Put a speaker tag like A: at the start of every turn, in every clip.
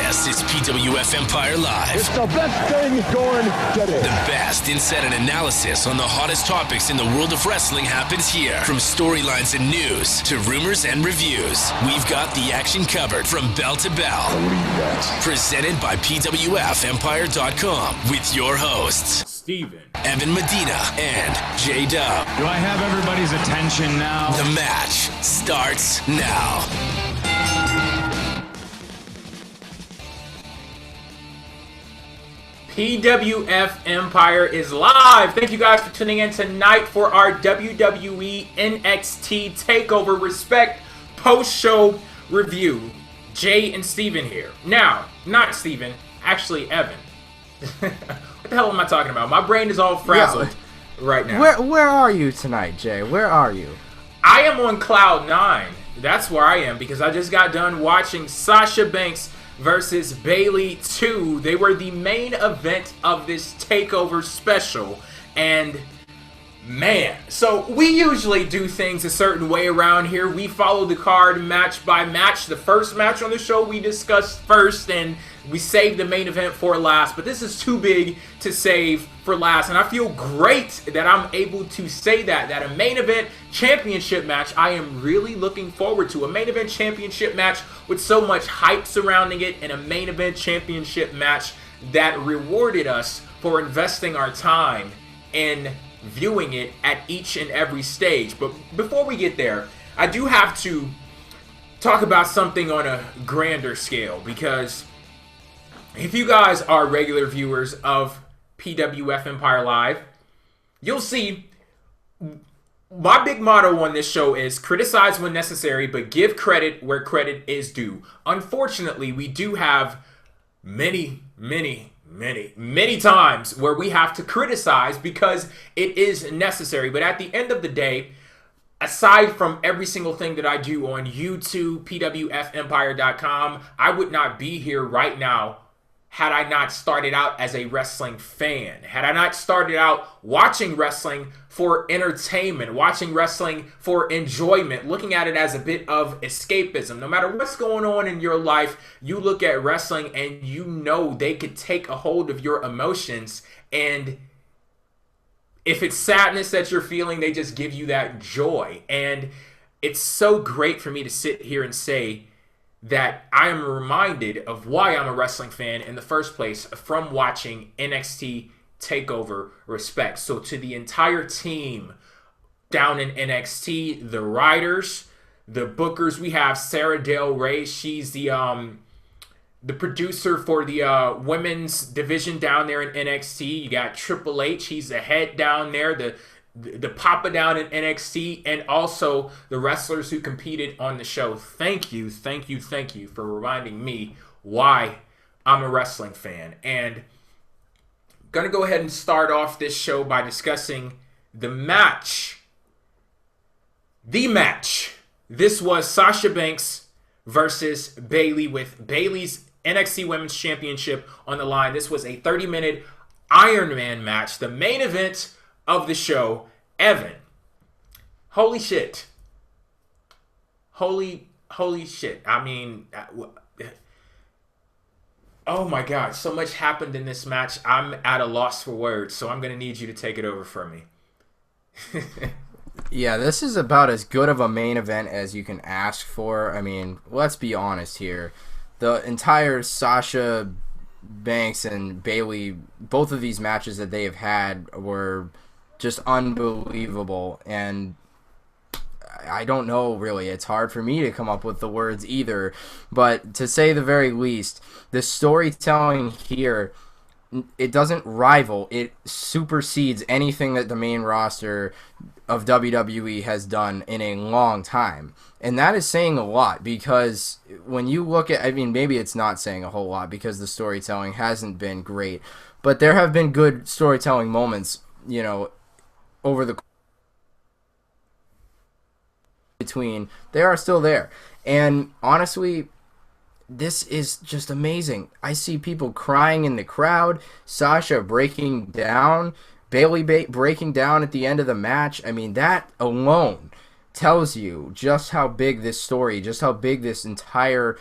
A: This is PWF Empire Live.
B: It's the best thing going today.
A: The best insight and analysis on the hottest topics in the world of wrestling happens here. From storylines and news to rumors and reviews, we've got the action covered from bell to bell. Presented by PWFEmpire.com with your hosts,
C: Steven,
A: Evan Medina, and J-Dub.
C: do I have everybody's attention now?
A: The match starts now.
D: PWF Empire is live. Thank you guys for tuning in tonight for our WWE NXT TakeOver Respect post-show review. Jay and Steven here. Now, not Steven, actually Evan. What the hell am I talking about? My brain is all frazzled right now.
E: Where are you tonight, Jay? Where are you?
D: I am on cloud 9. That's where I am because I just got done watching Sasha Banks versus Bayley 2. They were the main event of this TakeOver special. And man, so we usually do things a certain way around here. We follow the card match by match. The first match on the show we discussed first, and we saved the main event for last. But this is too big to save for last. And I feel great that I'm able to say that a main event championship match I am really looking forward to. A main event championship match with so much hype surrounding it, and a main event championship match that rewarded us for investing our time in viewing it at each and every stage. But before we get there, I do have to talk about something on a grander scale, because if you guys are regular viewers of PWF Empire Live, you'll see my big motto on this show is criticize when necessary, but give credit where credit is due. Unfortunately, we do have many times where we have to criticize because it is necessary. But at the end of the day, aside from every single thing that I do on YouTube, PWFEmpire.com, I would not be here right now had I not started out as a wrestling fan. Had I not started out watching wrestling for entertainment, watching wrestling for enjoyment, looking at it as a bit of escapism. No matter what's going on in your life, you look at wrestling and you know they could take a hold of your emotions, and if it's sadness that you're feeling, they just give you that joy. And it's so great for me to sit here and say that I am reminded of why I'm a wrestling fan in the first place from watching NXT TakeOver Respect. So to the entire team down in NXT, the writers, the bookers, we have Sarah Del Rey. She's the producer for the women's division down there in NXT. You got Triple H. He's the head down there, the papa down in NXT, and also the wrestlers who competed on the show. Thank you for reminding me why I'm a wrestling fan. And I'm gonna go ahead and start off this show by discussing the match. This was Sasha Banks versus Bayley, with Bayley's NXT Women's Championship on the line. This was a 30-minute Iron Man match, the main event of the show. Evan, holy shit. Holy shit. I mean, oh my God, so much happened in this match. I'm at a loss for words, so I'm going to need you to take it over from me.
E: Yeah, this is about as good of a main event as you can ask for. I mean, let's be honest here. The entire Sasha Banks and Bayley, both of these matches that they have had were just unbelievable, and I don't know, really. It's hard for me to come up with the words either, but to say the very least, the storytelling here, it doesn't rival, it supersedes anything that the main roster of WWE has done in a long time. And that is saying a lot, because when you look at, I mean, maybe it's not saying a whole lot because the storytelling hasn't been great, but there have been good storytelling moments, you know, over the between, they are still there. And honestly, this is just amazing. I see people crying in the crowd, Sasha breaking down, Bayley breaking down at the end of the match. I mean, that alone tells you just how big this story, just how big this entire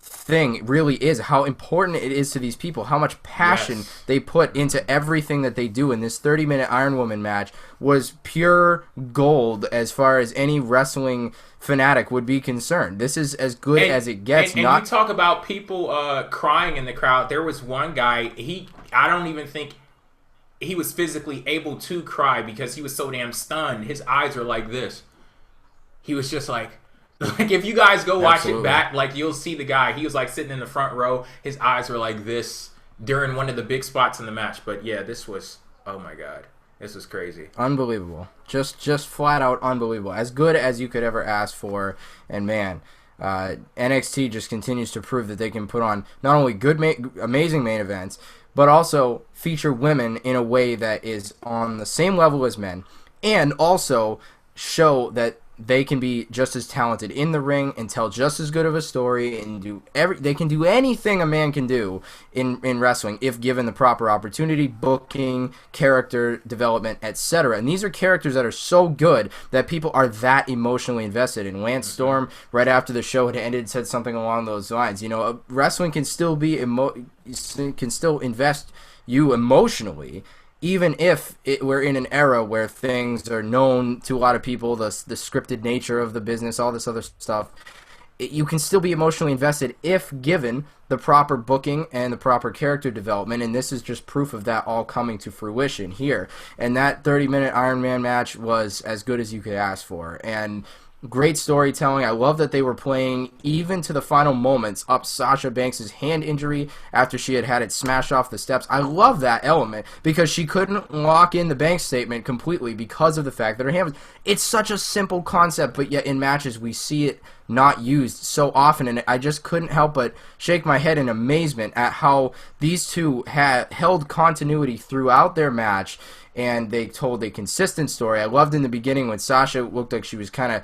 E: thing really is, how important it is to these people, how much passion they put into everything that they do. In this 30-minute Iron Woman match was pure gold as far as any wrestling fanatic would be concerned. This is as good as it gets.
D: And you talk about people crying in the crowd. There was one guy, I don't even think he was physically able to cry because he was so damn stunned. His eyes were like this. He was just like if you guys go watch it back, like you'll see the guy. He was like sitting in the front row. His eyes were like this during one of the big spots in the match. But yeah, this was, oh my God, this was crazy.
E: Unbelievable. Just flat out unbelievable. As good as you could ever ask for. And man, NXT just continues to prove that they can put on not only good, amazing main events, but also feature women in a way that is on the same level as men, and also show that they can be just as talented in the ring and tell just as good of a story and they can do anything a man can do in wrestling if given the proper opportunity, booking, character development, etc. And these are characters that are so good that people are that emotionally invested in. Lance Storm, right after the show had ended, said something along those lines. You know, wrestling can still be can still invest you emotionally, even if we're in an era where things are known to a lot of people, the scripted nature of the business, all this other stuff, you can still be emotionally invested if given the proper booking and the proper character development, and this is just proof of that all coming to fruition here. And that 30-minute Iron Man match was as good as you could ask for, and great storytelling. I love that they were playing, even to the final moments, up Sasha Banks' hand injury after she had it smashed off the steps. I love that element because she couldn't lock in the Banks statement completely because of the fact that her hand was... It's such a simple concept, but yet in matches we see it not used so often, and I just couldn't help but shake my head in amazement at how these two had held continuity throughout their match, and they told a consistent story. I loved in the beginning when Sasha looked like she was kind of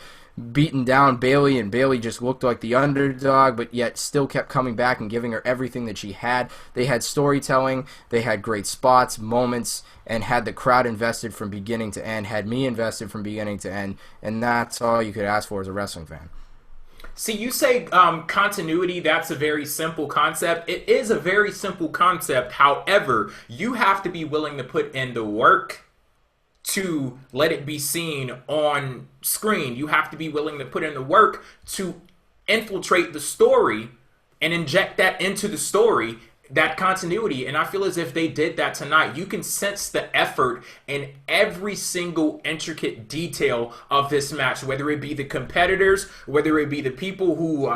E: beaten down Bayley, and Bayley just looked like the underdog, but yet still kept coming back and giving her everything that she had. They had storytelling, they had great spots, moments, and had the crowd invested from beginning to end, had me invested from beginning to end, and that's all you could ask for as a wrestling fan.
D: See, you say continuity, that's a very simple concept. It is a very simple concept. However, you have to be willing to put in the work to let it be seen on screen. You have to be willing to put in the work to infiltrate the story and inject that into the story, that continuity. And I feel as if they did that tonight. You can sense the effort in every single intricate detail of this match, whether it be the competitors, whether it be the people who,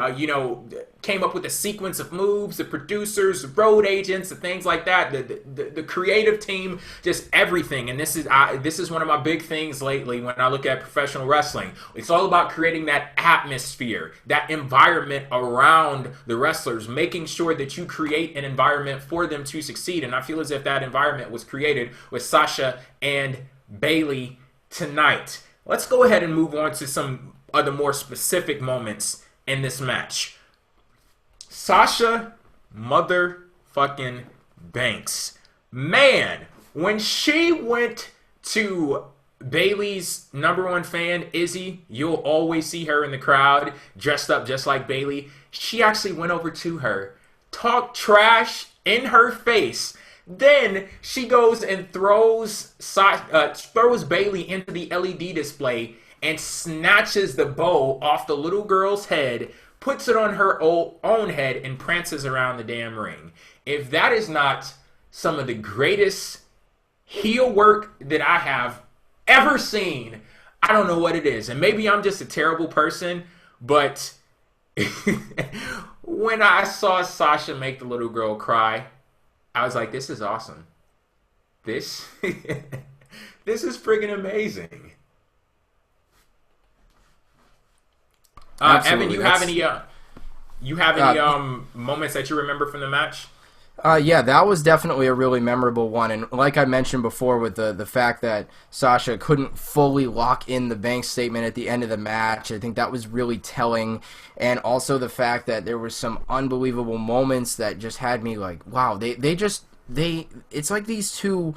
D: came up with a sequence of moves, the producers, road agents, and things like that, the creative team, just everything. And this is one of my big things lately when I look at professional wrestling. It's all about creating that atmosphere, that environment around the wrestlers, making sure that you create an environment for them to succeed. And I feel as if that environment was created with Sasha and Bayley tonight. Let's go ahead and move on to some of the more specific moments in this match. Sasha motherfucking Banks. Man, when she went to Bayley's number one fan, Izzy, you'll always see her in the crowd dressed up just like Bayley. She actually went over to her, talked trash in her face. Then she goes and throws Bayley into the LED display and snatches the bow off the little girl's head, puts it on her own head, and prances around the damn ring. If that is not some of the greatest heel work that I have ever seen, I don't know what it is. And maybe I'm just a terrible person, but when I saw Sasha make the little girl cry, I was like, this is awesome. This is friggin' amazing. Evan, you have any moments that you remember from the match?
E: Yeah, that was definitely a really memorable one, and like I mentioned before, with the fact that Sasha couldn't fully lock in the bank statement at the end of the match, I think that was really telling, and also the fact that there were some unbelievable moments that just had me like, wow, it's like these two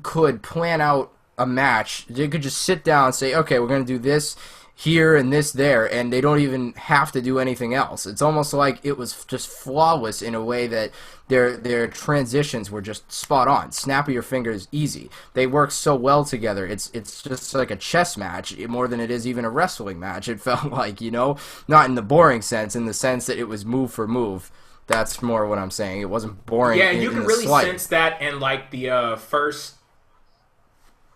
E: could plan out a match. They could just sit down and say, okay, we're going to do this here and this there, and they don't even have to do anything else. It's almost like it was just flawless in a way that their transitions were just spot on. Snap of your fingers, easy. They work so well together. It's just like a chess match more than it is even a wrestling match. It felt like, not in the boring sense, in the sense that it was move for move. That's more what I'm saying. It wasn't boring.
D: Yeah, you can really sense that in like the first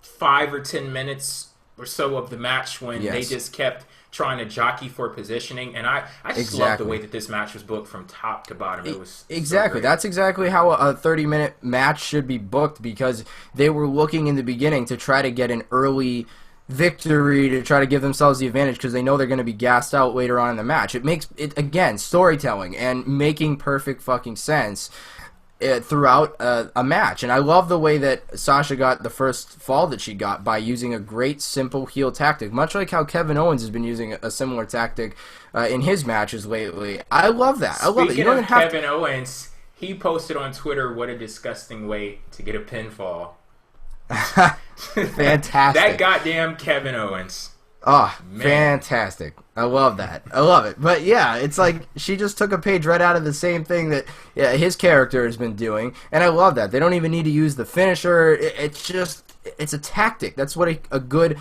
D: 5 or 10 minutes or so of the match when they just kept trying to jockey for positioning, and I just love the way that this match was booked from top to bottom. It was
E: exactly
D: so
E: that's exactly how a 30-minute match should be booked, because they were looking in the beginning to try to get an early victory to try to give themselves the advantage, because they know they're going to be gassed out later on in the match. It makes it, again, storytelling and making perfect fucking sense throughout a match. And I love the way that Sasha got the first fall that she got by using a great simple heel tactic, much like how Kevin Owens has been using a similar tactic in his matches lately. I love that. I love it. You don't even have
D: Kevin Owens, he posted on Twitter, "What a disgusting way to get a pinfall."
E: Fantastic.
D: That goddamn Kevin Owens.
E: Oh, fantastic. I love that. I love it. But yeah, it's like she just took a page right out of the same thing that his character has been doing, and I love that. They don't even need to use the finisher. It's a tactic. That's what a good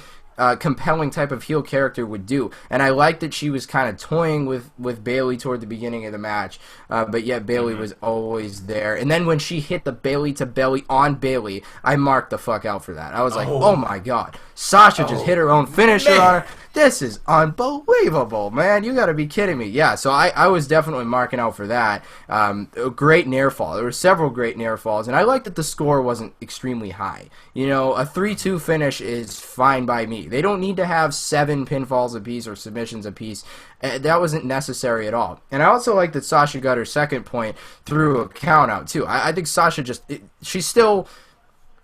E: compelling type of heel character would do. And I like that she was kind of toying with Bayley toward the beginning of the match, but yet Bayley was always there. And then when she hit the Bayley to belly on Bayley, I marked the fuck out for that. I was like, oh my god, Sasha just hit her own finisher on her. This is unbelievable, man. You gotta be kidding me. Yeah, so I was definitely marking out for that. A great near fall. There were several great near falls, and I like that the score wasn't extremely high. A 3-2 finish is fine by me. They don't need to have 7 pinfalls apiece or submissions apiece. That wasn't necessary at all. And I also like that Sasha got her second point through a count out too. I think Sasha she still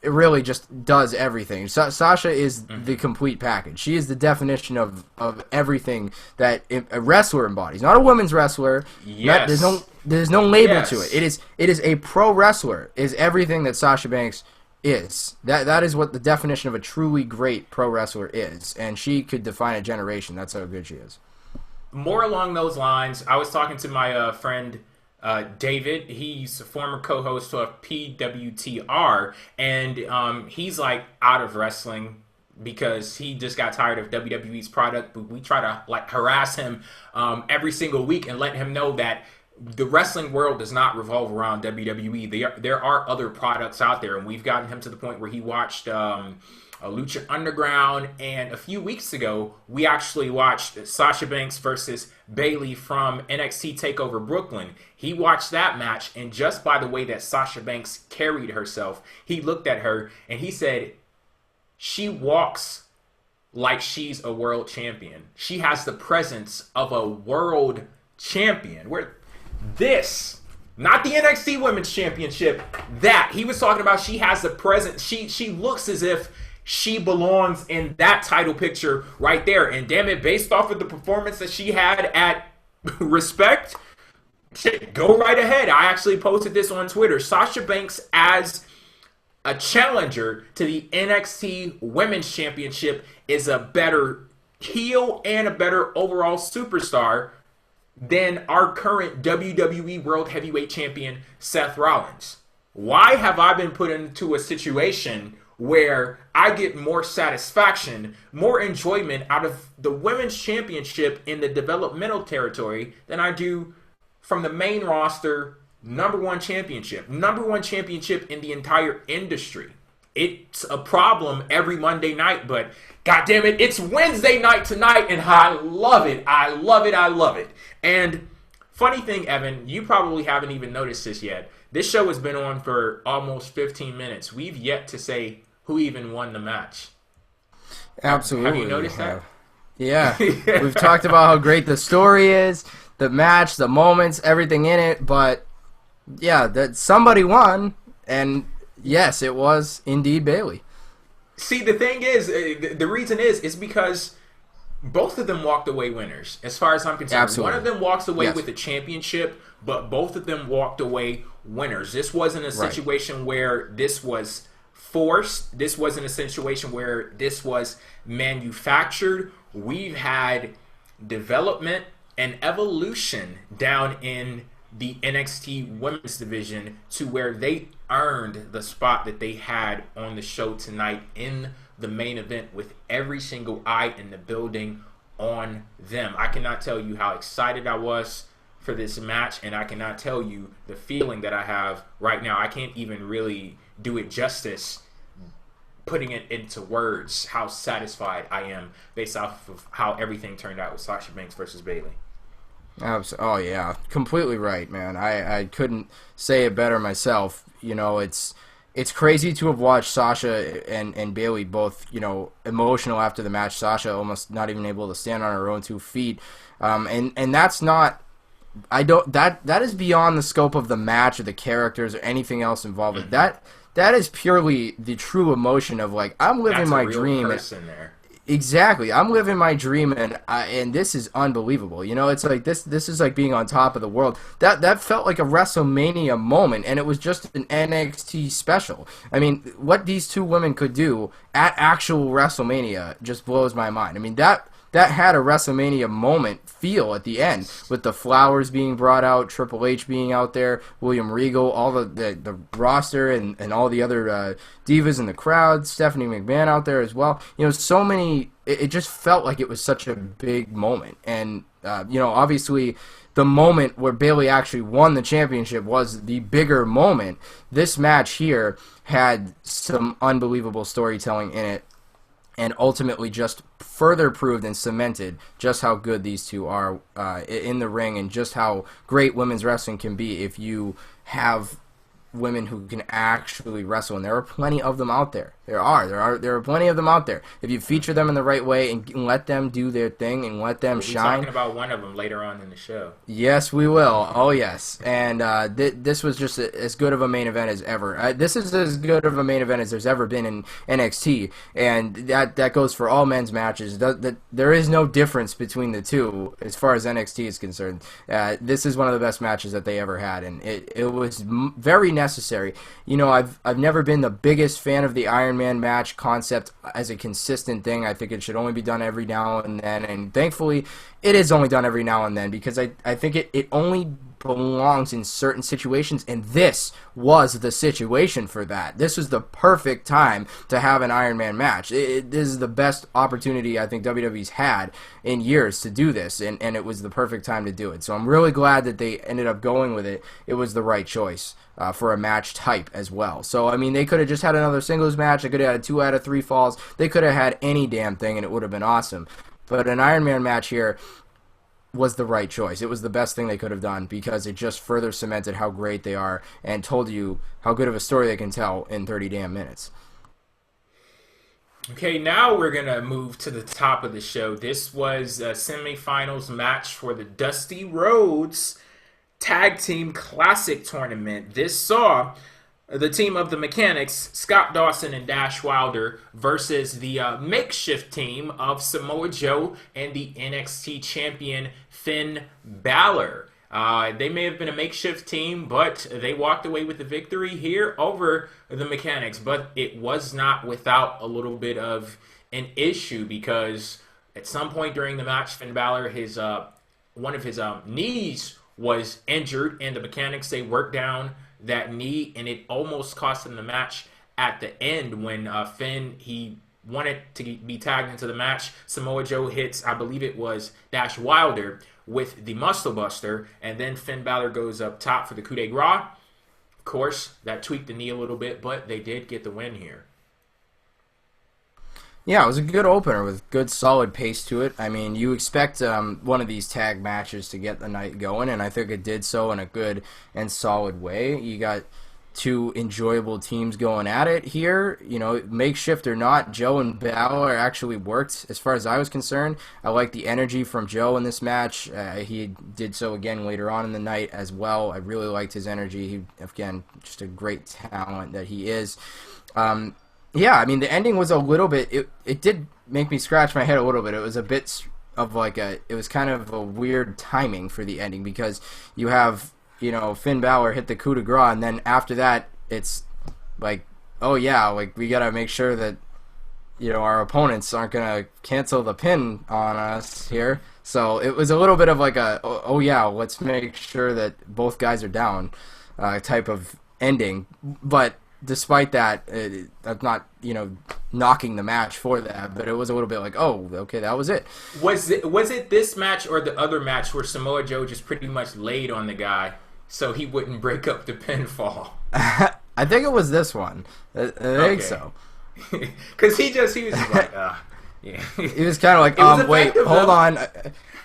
E: really just does everything. Sasha is the complete package. She is the definition of everything that a wrestler embodies. Not a women's wrestler.
D: Yes.
E: There's no label to it. It is a pro wrestler. Is everything that Sasha Banks is. That is what the definition of a truly great pro wrestler is, and she could define a generation. That's how good she is.
D: More along those lines, I was talking to my friend David. He's a former co-host of PWTR, and he's like out of wrestling because he just got tired of WWE's product. But we try to like harass him every single week and let him know that the wrestling world does not revolve around WWE. There are other products out there, and we've gotten him to the point where he watched Lucha Underground, and a few weeks ago we actually watched Sasha Banks versus Bayley from NXT TakeOver Brooklyn. He watched that match, and just by the way that Sasha Banks carried herself, he looked at her and he said, "She walks like she's a world champion. She has the presence of a world champion." Not the NXT Women's Championship, that he was talking about. She has the presence. She looks as if she belongs in that title picture right there. And damn it, based off of the performance that she had at Respect, shit, go right ahead. I actually posted this on Twitter. Sasha Banks as a challenger to the NXT Women's Championship is a better heel and a better overall superstar than our current WWE World Heavyweight Champion, Seth Rollins. Why have I been put into a situation where I get more satisfaction, more enjoyment out of the Women's Championship in the developmental territory than I do from the main roster number one championship in the entire industry? It's a problem every Monday night, but goddamn it, it's Wednesday night tonight, and I love it. I love it. I love it. And funny thing, Evan, you probably haven't even noticed this yet. This show has been on for almost 15 minutes. We've yet to say who even won the match.
E: Absolutely.
D: Have you noticed that?
E: Yeah. We've talked about how great the story is, the match, the moments, everything in it, but yeah, that somebody won, and yes, it was indeed Bayley.
D: See, the thing is, the reason is because both of them walked away winners, as far as I'm concerned.
E: Absolutely.
D: One of them walks away with the championship, but both of them walked away winners. This wasn't a situation where this was forced. This wasn't a situation where this was manufactured. we've had development and evolution down in the NXT women's division to where they earned the spot that they had on the show tonight in the main event with every single eye in the building on them. I cannot tell you how excited I was for this match, and I cannot tell you the feeling that I have right now. I can't even really do it justice putting it into words how satisfied I am based off of how everything turned out with Sasha Banks versus Bayley.
E: Oh yeah, completely right, man. I couldn't say it better myself. You know, it's crazy to have watched Sasha and Bayley both, you know, emotional after the match. Sasha almost not even able to stand on her own 2 feet, and that's not. That is beyond the scope of the match or the characters or anything else involved with that. That is purely the true emotion of, like, I'm living my dream.
D: There.
E: Exactly, I'm living my dream, and this is unbelievable. You know, it's like this is like being on top of the world. That felt like a WrestleMania moment, and it was just an NXT special. I mean, what these two women could do at actual WrestleMania just blows my mind. I mean, that had a WrestleMania moment feel at the end, with the flowers being brought out, Triple H being out there, William Regal, all the roster, and all the other divas in the crowd, Stephanie McMahon out there as well. You know, so many. It just felt like it was such a big moment, and you know, obviously, the moment where Bayley actually won the championship was the bigger moment. This match here had some unbelievable storytelling in it, and ultimately just further proved and cemented just how good these two are in the ring, and just how great women's wrestling can be if you have women who can actually wrestle, and there are plenty of them out there. There are plenty of them out there. If you feature them in the right way and let them do their thing and let them shine.
D: We're talking about one of them later on in the show.
E: Yes, we will. Oh, yes. And this was just as good of a main event as ever. This is as good of a main event as there's ever been in NXT, and that goes for all men's matches. There is no difference between the two as far as NXT is concerned. This is one of the best matches that they ever had, and it was very necessary. You know, I've never been the biggest fan of the Iron Man match concept as a consistent thing. I think it should only be done every now and then, and thankfully it is only done every now and then, because I think it only belongs in certain situations, and this was the situation for that. This was the perfect time to have an Iron Man match. This is the best opportunity I think WWE's had in years to do this, and it was the perfect time to do it. So I'm really glad that they ended up going with it. It was the right choice for a match type as well. So, I mean, they could have just had another singles match. They could have had 2 out of 3 falls. They could have had any damn thing, and it would have been awesome. But an Iron Man match here was the right choice. It was the best thing they could have done, because it just further cemented how great they are and told you how good of a story they can tell in 30 damn minutes.
D: Okay, now we're going to move to the top of the show. This was a semifinals match for the Dusty Rhodes Tag Team Classic Tournament. This saw the team of the Mechanics, Scott Dawson and Dash Wilder, versus the makeshift team of Samoa Joe and the NXT champion Finn Bálor. They may have been a makeshift team, but they walked away with the victory here over the Mechanics. But it was not without a little bit of an issue, because at some point during the match, Finn Bálor, one of his knees was injured, and the Mechanics, they worked down that knee, and it almost cost him the match at the end when Finn, he wanted to be tagged into the match. Samoa Joe hits, I believe it was Dash Wilder, with the Muscle Buster, and then Finn Bálor goes up top for the coup de grace. Of course, that tweaked the knee a little bit, but they did get the win here.
E: Yeah, it was a good opener with good, solid pace to it. I mean, you expect one of these tag matches to get the night going, and I think it did so in a good and solid way. You got 2 enjoyable teams going at it here. You know, makeshift or not, Joe and Bálor actually worked as far as I was concerned. I like the energy from Joe in this match. He did so again later on in the night as well. I really liked his energy. He, again, just a great talent that he is. Yeah, I mean, the ending was a little bit, it did make me scratch my head a little bit. It was a bit of like it was kind of a weird timing for the ending, because you have, you know, Finn Bálor hit the coup de grace, and then after that, it's like, oh yeah, like we gotta make sure that our opponents aren't going to cancel the pin on us here. So it was a little bit of like oh yeah, let's make sure that both guys are down type of ending. But despite that, I'm not, knocking the match for that, but it was a little bit like, oh, okay, that was it.
D: Was it this match or the other match where Samoa Joe just pretty much laid on the guy so he wouldn't break up the pinfall?
E: I think it was this one. I think so.
D: Because he was just like, yeah.
E: He was kind of like, wait, hold on.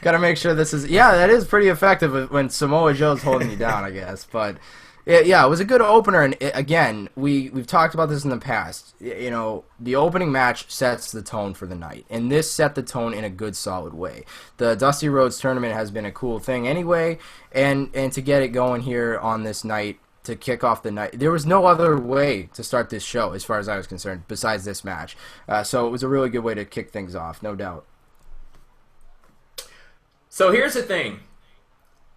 E: Gotta make sure this is... Yeah, that is pretty effective when Samoa Joe's holding you down, I guess. But, yeah, it was a good opener. And, again, we've talked about this in the past. The opening match sets the tone for the night. And this set the tone in a good, solid way. The Dusty Rhodes tournament has been a cool thing anyway. And to get it going here on this night, to kick off the night, there was no other way to start this show as far as I was concerned besides this match. So it was a really good way to kick things off, no doubt.
D: So here's the thing.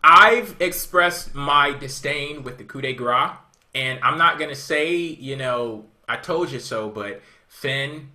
D: I've expressed my disdain with the coup de grace, and I'm not going to say, I told you so, but Finn,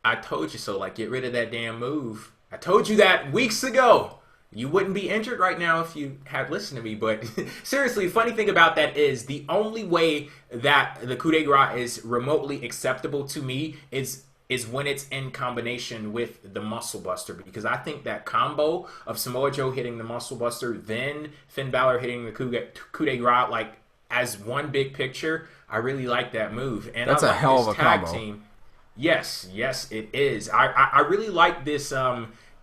D: I told you so. Like, get rid of that damn move. I told you that weeks ago. You wouldn't be injured right now if you had listened to me. But seriously, the funny thing about that is the only way that the coup de grace is remotely acceptable to me is when it's in combination with the Muscle Buster. Because I think that combo of Samoa Joe hitting the Muscle Buster, then Finn Bálor hitting the coup de grace, like, as one big picture, I really like that move. And
E: that's a hell of a combo.
D: Team, yes, it is. I really like this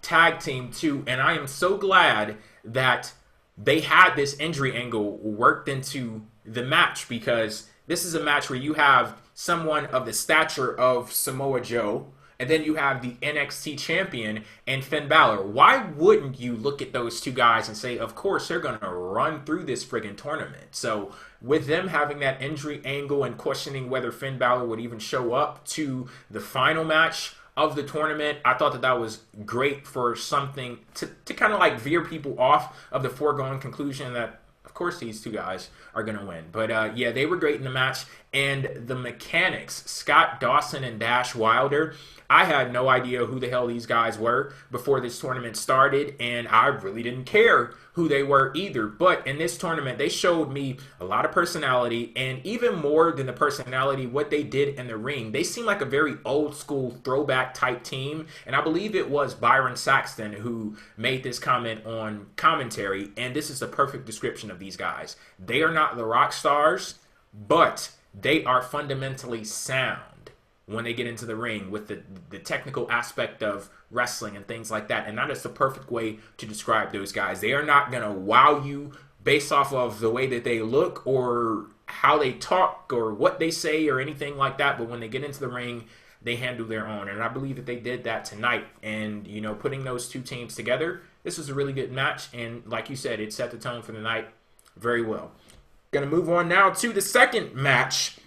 D: tag team too, and I am so glad that they had this injury angle worked into the match, because this is a match where you have someone of the stature of Samoa Joe, and then you have the NXT champion and Finn Bálor. Why wouldn't you look at those two guys and say, of course, they're going to run through this friggin' tournament? So with them having that injury angle and questioning whether Finn Bálor would even show up to the final match of the tournament, I thought that was great for something to kind of like veer people off of the foregone conclusion that, of course, these two guys are going to win. But yeah, they were great in the match. And the mechanics, Scott Dawson and Dash Wilder, I had no idea who the hell these guys were before this tournament started, and I really didn't care who they were either. But in this tournament, they showed me a lot of personality, and even more than the personality, what they did in the ring. They seem like a very old school throwback type team, and I believe it was Byron Saxton who made this comment on commentary, and this is the perfect description of these guys. They are not the rock stars, but they are fundamentally sound when they get into the ring with the technical aspect of wrestling and things like that. And that is the perfect way to describe those guys. They are not going to wow you based off of the way that they look or how they talk or what they say or anything like that. But when they get into the ring, they handle their own. And I believe that they did that tonight. And, putting those two teams together, this was a really good match. And like you said, it set the tone for the night very well. Going to move on now to the second match.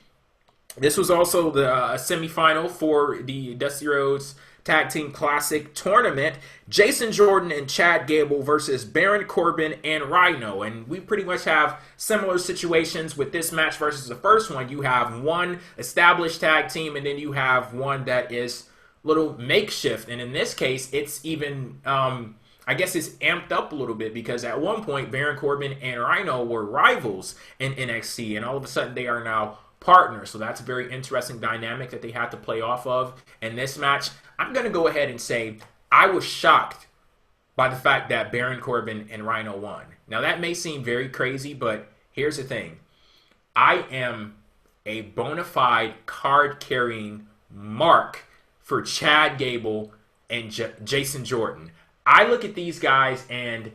D: This was also the semifinal for the Dusty Rhodes Tag Team Classic Tournament. Jason Jordan and Chad Gable versus Baron Corbin and Rhyno. And we pretty much have similar situations with this match versus the first one. You have one established tag team, and then you have one that is a little makeshift. And in this case, it's even... I guess it's amped up a little bit, because at one point, Baron Corbin and Rhyno were rivals in NXT, and all of a sudden they are now partners. So that's a very interesting dynamic that they had to play off of in this match. I'm going to go ahead and say I was shocked by the fact that Baron Corbin and Rhyno won. Now, that may seem very crazy, but here's the thing. I am a bona fide card-carrying mark for Chad Gable and Jason Jordan. I look at these guys and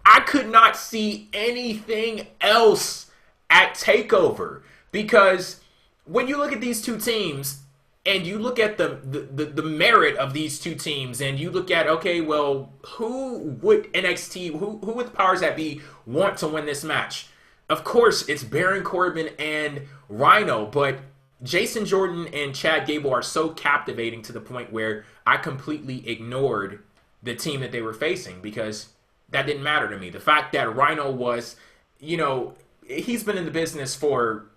D: I could not see anything else at TakeOver, because when you look at these two teams and you look at the merit of these two teams and you look at, okay, well, who would NXT, who would the powers that be want to win this match? Of course, it's Baron Corbin and Rhyno, but Jason Jordan and Chad Gable are so captivating to the point where I completely ignored the team that they were facing, because that didn't matter to me. The fact that Rhyno was, he's been in the business for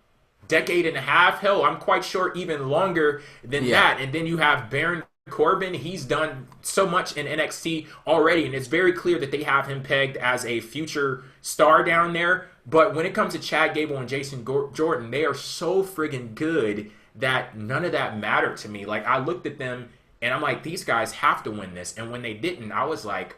D: decade and a half. Hell, I'm quite sure even longer than that. And then you have Baron Corbin. He's done so much in NXT already, and it's very clear that they have him pegged as a future star down there. But when it comes to Chad Gable and Jason Jordan, they are so friggin' good that none of that mattered to me. Like, I looked at them and I'm like, these guys have to win this. And when they didn't, I was like,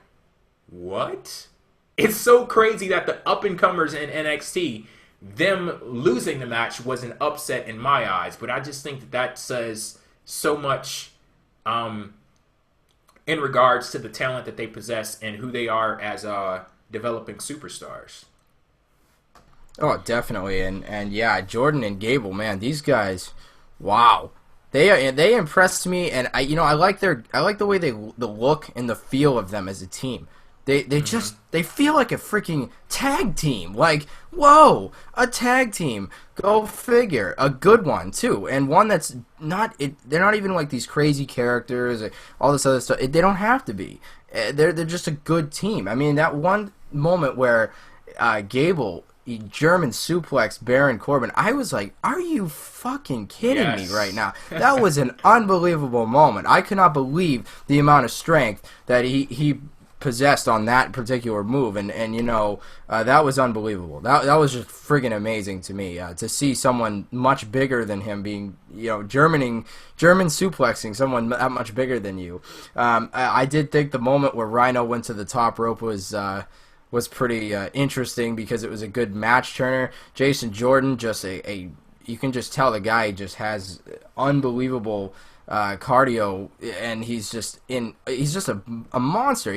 D: what? It's so crazy that the up-and-comers in NXT, them losing the match was an upset in my eyes. But I just think that that says so much in regards to the talent that they possess and who they are as developing superstars.
E: Oh, definitely. And yeah, Jordan and Gable, man, these guys, wow. They impressed me, and I like the way the look and the feel of them as a team. They feel like a freaking tag team. Like, whoa, a tag team. Go figure. A good one too, and one that's not. They're not even like these crazy characters, or all this other stuff. They don't have to be. They're just a good team. I mean, that one moment where Gable German suplex Baron Corbin, I was like, are you fucking kidding me right now? That was an unbelievable moment. I could not believe the amount of strength that he possessed on that particular move, and that was unbelievable. That was just friggin' amazing to me, to see someone much bigger than him being, German suplexing someone that much bigger than you. I did think the moment where Rhyno went to the top rope was pretty interesting, because it was a good match turner. Jason Jordan, just you can just tell the guy just has unbelievable cardio, and he's just a monster.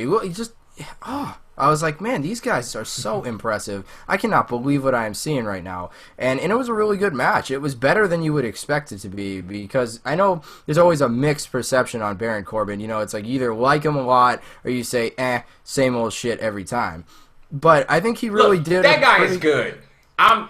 E: I was like, man, these guys are so impressive. I cannot believe what I am seeing right now. And it was a really good match. It was better than you would expect it to be, because I know there's always a mixed perception on Baron Corbin. It's like, you either like him a lot or you say, same old shit every time. But I think he really did.
D: That guy is good.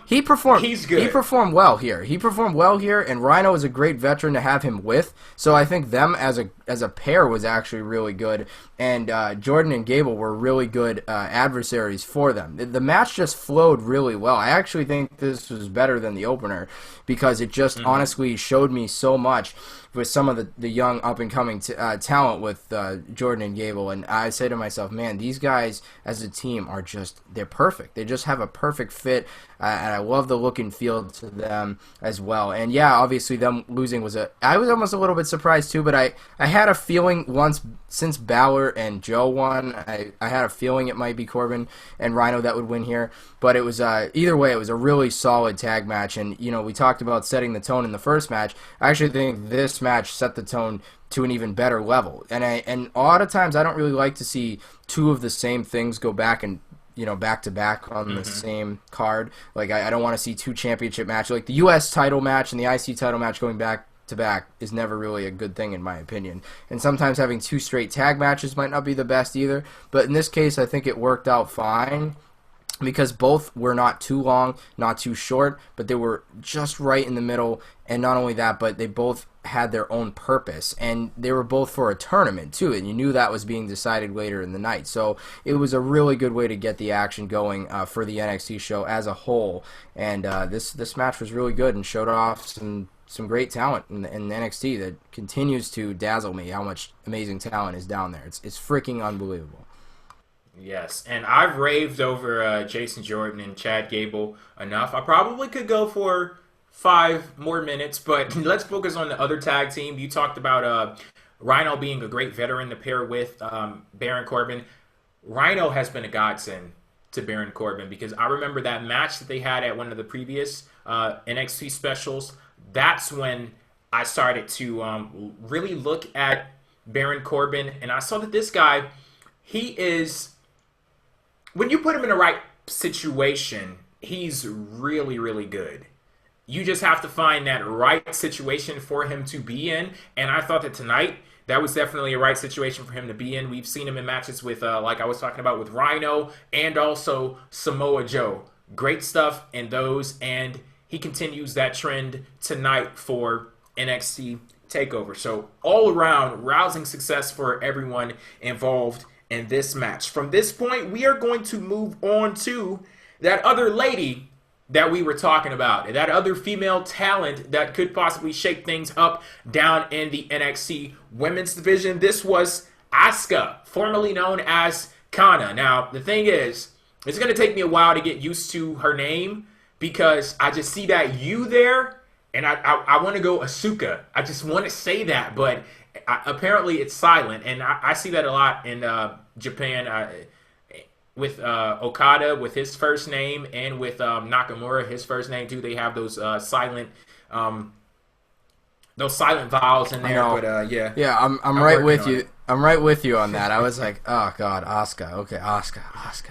E: He performed.
D: He's good.
E: He performed well here. And Rhyno is a great veteran to have him with. So I think them as a pair was actually really good. And Jordan and Gable were really good adversaries for them. The match just flowed really well. I actually think this was better than the opener, because it just honestly showed me so much with some of the young up-and-coming talent with Jordan and Gable. And I say to myself, man, these guys as a team are they're perfect. They just have a perfect fit, and I love the look and feel to them as well. And yeah, obviously them losing I was almost a little bit surprised too, but I had a feeling since Bálor and Joe won, I had a feeling it might be Corbin and Rhyno that would win here. But it was either way, it was a really solid tag match. And we talked about setting the tone in the first match. I actually think this match set the tone to an even better level. And a lot of times I don't really like to see two of the same things go back and back to back on the same card. Like, I don't want to see two championship matches. Like the U.S. title match and the IC title match going back to back is never really a good thing, in my opinion. And sometimes having two straight tag matches might not be the best either. But in this case, I think it worked out fine, because both were not too long, not too short, but they were just right in the middle. And not only that, but they both had their own purpose, and they were both for a tournament too, and you knew that was being decided later in the night. So it was a really good way to get the action going for the NXT show as a whole. And this match was really good and showed off some great talent in NXT that continues to dazzle me. How much amazing talent is down there. It's freaking unbelievable.
D: Yes, and I've raved over Jason Jordan and Chad Gable enough. I probably could go for 5 more minutes, but let's focus on the other tag team. You talked about Rhyno being a great veteran to pair with Baron Corbin. Rhyno has been a godsend to Baron Corbin, because I remember that match that they had at one of the previous NXT specials. That's when I started to really look at Baron Corbin, and I saw that this guy, he is, when you put him in the right situation, he's really, really good. You just have to find that right situation for him to be in. And I thought that tonight, that was definitely a right situation for him to be in. We've seen him in matches with, like I was talking about, with Rhyno and also Samoa Joe. Great stuff in those. And he continues that trend tonight for NXT TakeOver. So all around, rousing success for everyone involved in this match. From this point, we are going to move on to that other lady that we were talking about, that other female talent that could possibly shake things up down in the NXT women's division. This was Asuka, formerly known as Kana. Now, the thing is, it's going to take me a while to get used to her name because I just see that U there, and I want to go Asuka. I just want to say that, but apparently it's silent, and I see that a lot in Japan with Okada with his first name, and with Nakamura, his first name too. They have those silent vowels in there. But
E: yeah, I'm right with you. I'm right with you on that. I was like, oh god, Asuka. Okay, Asuka.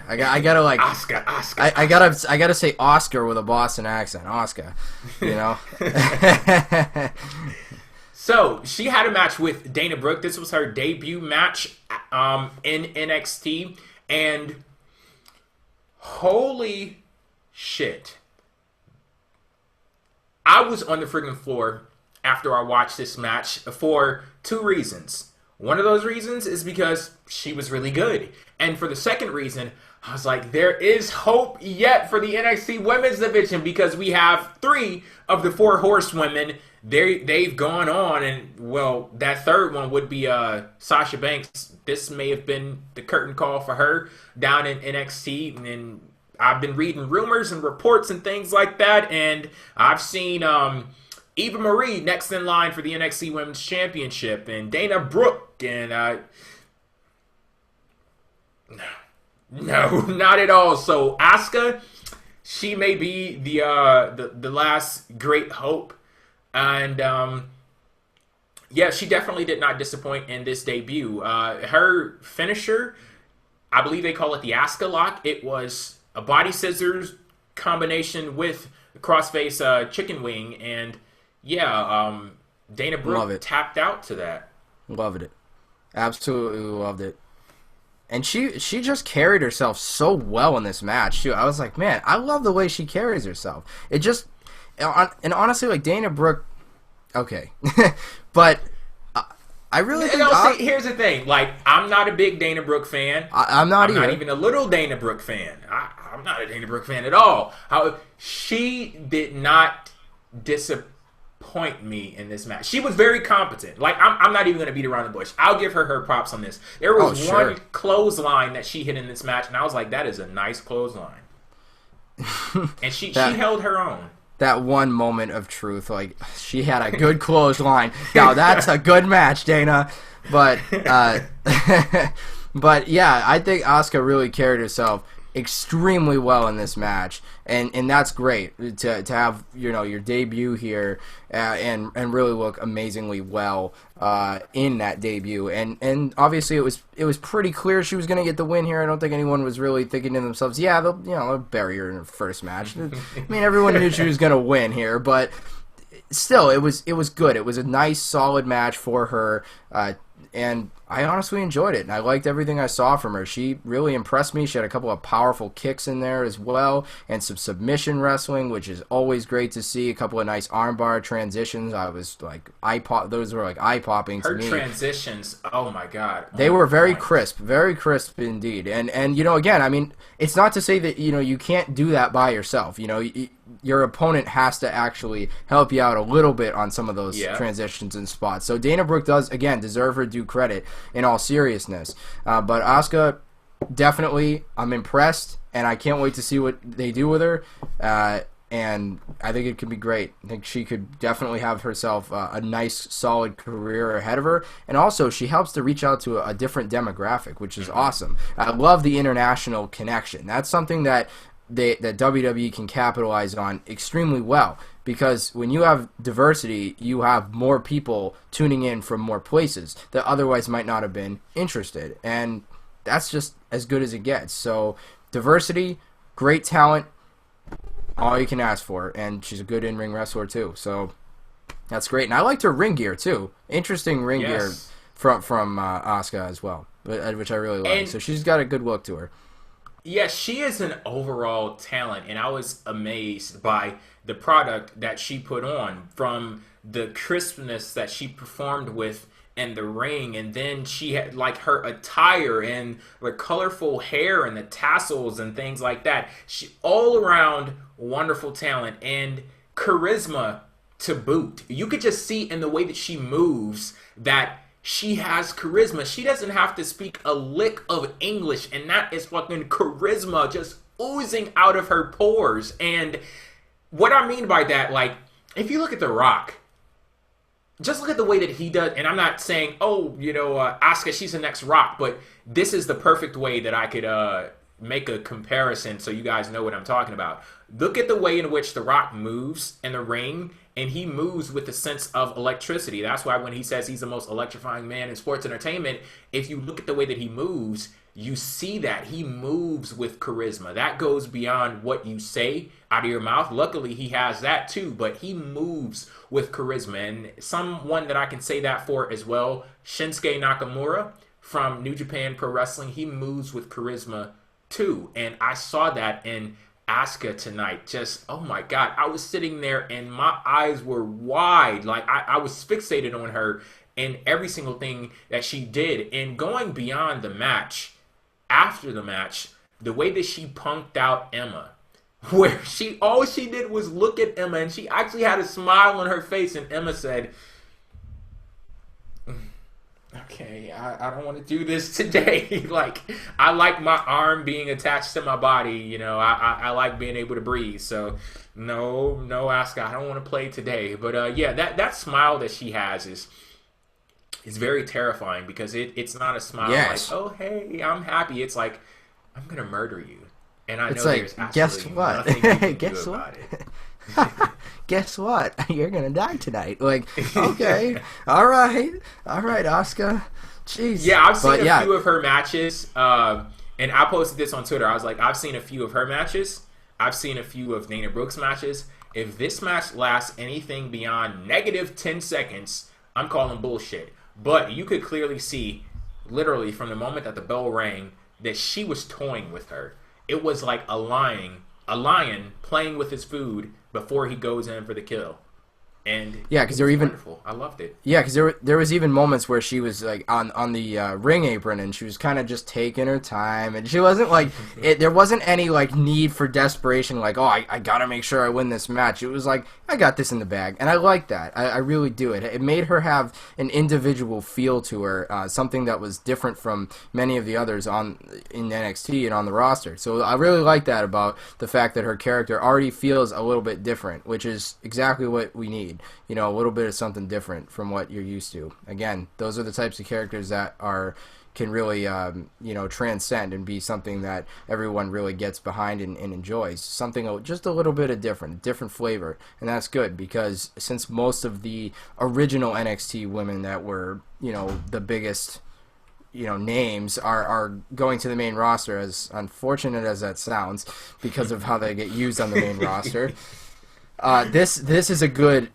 E: I gotta like
D: Asuka.
E: I gotta say Oscar with a Boston accent. Asuka, you know.
D: So she had a match with Dana Brooke. This was her debut match in NXT, and holy shit, I was on the friggin' floor after I watched this match for two reasons. One of those reasons is because she was really good. And for the second reason, I was like, there is hope yet for the NXT women's division, because we have 3 of the 4 horsewomen. They've gone on, and, well, that third one would be Sasha Banks. This may have been the curtain call for her down in NXT, and I've been reading rumors and reports and things like that, and I've seen Eva Marie next in line for the NXT Women's Championship, and Dana Brooke, and no, not at all. So Asuka, she may be the last great hope, and yeah, she definitely did not disappoint in this debut. Her finisher, I believe they call it the Asuka lock. It was a body scissors combination with a crossface chicken wing, and yeah, Dana Brooke tapped out to that.
E: Loved it. Absolutely loved it. And she just carried herself so well in this match, too. I was like, man, I love the way she carries herself. It just... And honestly, like, Dana Brooke... Okay. But I really think...
D: See, here's the thing. Like, I'm not a big Dana Brooke fan.
E: I'm not either.
D: I'm not even a little Dana Brooke fan. I'm not a Dana Brooke fan at all. She did not disappoint me in this match. She was very competent. Like, I'm not even going to beat around the bush. I'll give her props on this. There was one clothesline that she hit in this match, and I was like, that is a nice clothesline. And she held her own.
E: That one moment of truth, like, she had a good clothesline. Now, that's a good match, Dana. But, but yeah, I think Asuka really carried herself extremely well in this match, and that's great to have, you know, your debut here and really look amazingly well in that debut, and obviously it was pretty clear she was going to get the win here. I don't think anyone was really thinking to themselves, yeah, they'll bury her in her first match. I mean, everyone knew she was going to win here, but still, it was good. It was a nice, solid match for her, and I honestly enjoyed it, and I liked everything I saw from her. She really impressed me. She had a couple of powerful kicks in there as well, and some submission wrestling, which is always great to see. A couple of nice armbar transitions. I was like, those were like eye-popping to me.
D: Her transitions, oh my god.
E: They were very crisp indeed. And you know, again, I mean, it's not to say that, you know, you can't do that by yourself. You know, your opponent has to actually help you out a little bit on some of those transitions and spots. So Dana Brooke does, again, deserve her due credit in all seriousness. But Asuka, definitely, I'm impressed, and I can't wait to see what they do with her. And I think it could be great. I think she could definitely have herself a nice, solid career ahead of her. And also, she helps to reach out to a different demographic, which is awesome. I love the international connection. That's something that WWE can capitalize on extremely well, because when you have diversity, you have more people tuning in from more places that otherwise might not have been interested, and that's just as good as it gets. So diversity, great talent, all you can ask for, and she's a good in-ring wrestler too, so that's great. And I liked her ring gear too. Interesting ring gear from Asuka as well, which I really like. So she's got a good look to her.
D: Yes, she is an overall talent, and I was amazed by the product that she put on, from the crispness that she performed with in the ring, and then she had like her attire and the colorful hair and the tassels and things like that. She all around wonderful talent and charisma to boot. You could just see in the way that she moves that she has charisma. She doesn't have to speak a lick of English, and that is fucking charisma just oozing out of her pores. And what I mean by that, like, if you look at The Rock, just look at the way that he does, and I'm not saying, oh, Asuka, she's the next Rock, but this is the perfect way that I could make a comparison so you guys know what I'm talking about. Look at the way in which The Rock moves in the ring, and he moves with a sense of electricity. That's why when he says he's the most electrifying man in sports entertainment, if you look at the way that he moves, you see that he moves with charisma. That goes beyond what you say out of your mouth. Luckily, he has that too, but he moves with charisma. And someone that I can say that for as well, Shinsuke Nakamura from New Japan Pro Wrestling, he moves with charisma too. And I saw that in Asuka tonight. Just, oh my God, I was sitting there and my eyes were wide. Like I was fixated on her and every single thing that she did. And going beyond the match, after the match, the way that she punked out Emma, where all she did was look at Emma, and she actually had a smile on her face, and Emma said, okay, I don't want to do this today. Like, I like my arm being attached to my body, I like being able to breathe. So no, Asuka, I don't want to play today. But yeah, that smile that she has is very terrifying, because it's not a smile like, oh, hey, I'm happy. It's like, I'm going to murder you. And I know there's absolutely nothing you can do about it.
E: Guess what? You're going to die tonight. Like, okay, all right, Asuka. Jeez.
D: Yeah, I've seen a few of her matches, and I posted this on Twitter. I was like, I've seen a few of her matches. I've seen a few of Dana Brooke's matches. If this match lasts anything beyond negative 10 seconds, I'm calling bullshit. But you could clearly see, literally from the moment that the bell rang, that she was toying with her. It was like a lion playing with his food before he goes in for the kill. And
E: yeah, because they're even
D: wonderful. I loved it.
E: Yeah, because there was even moments where she was like on the ring apron, and she was kind of just taking her time, and she wasn't like there wasn't any like need for desperation, like, oh, I gotta make sure I win this match. It was like, I got this in the bag, and I like that. I really do. It made her have an individual feel to her, something that was different from many of the others in NXT and on the roster. So I really like that about the fact that her character already feels a little bit different, which is exactly what we need. A little bit of something different from what you're used to. Again, those are the types of characters that can really transcend and be something that everyone really gets behind and enjoys. Something just a little bit of different flavor, and that's good, because since most of the original NXT women that were the biggest names are going to the main roster, as unfortunate as that sounds, because of how they get used on the main roster. This is a good.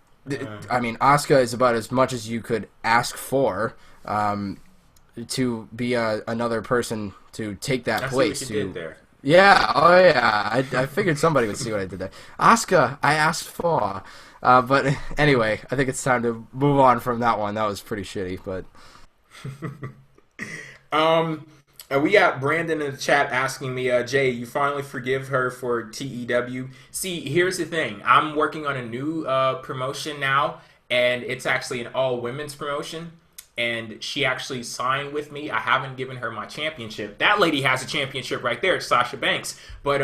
E: I mean, Asuka is about as much as you could ask for, to be another person to take that place.
D: See what you did there.
E: Yeah, oh yeah. I figured somebody would see what I did there. Asuka, I asked for. But anyway, I think it's time to move on from that one. That was pretty shitty, but.
D: We got Brandon in the chat asking me, Jay, you finally forgive her for TEW? See, here's the thing. I'm working on a new promotion now, and it's actually an all-women's promotion, and she actually signed with me. I haven't given her my championship. That lady has a championship right there. It's Sasha Banks. But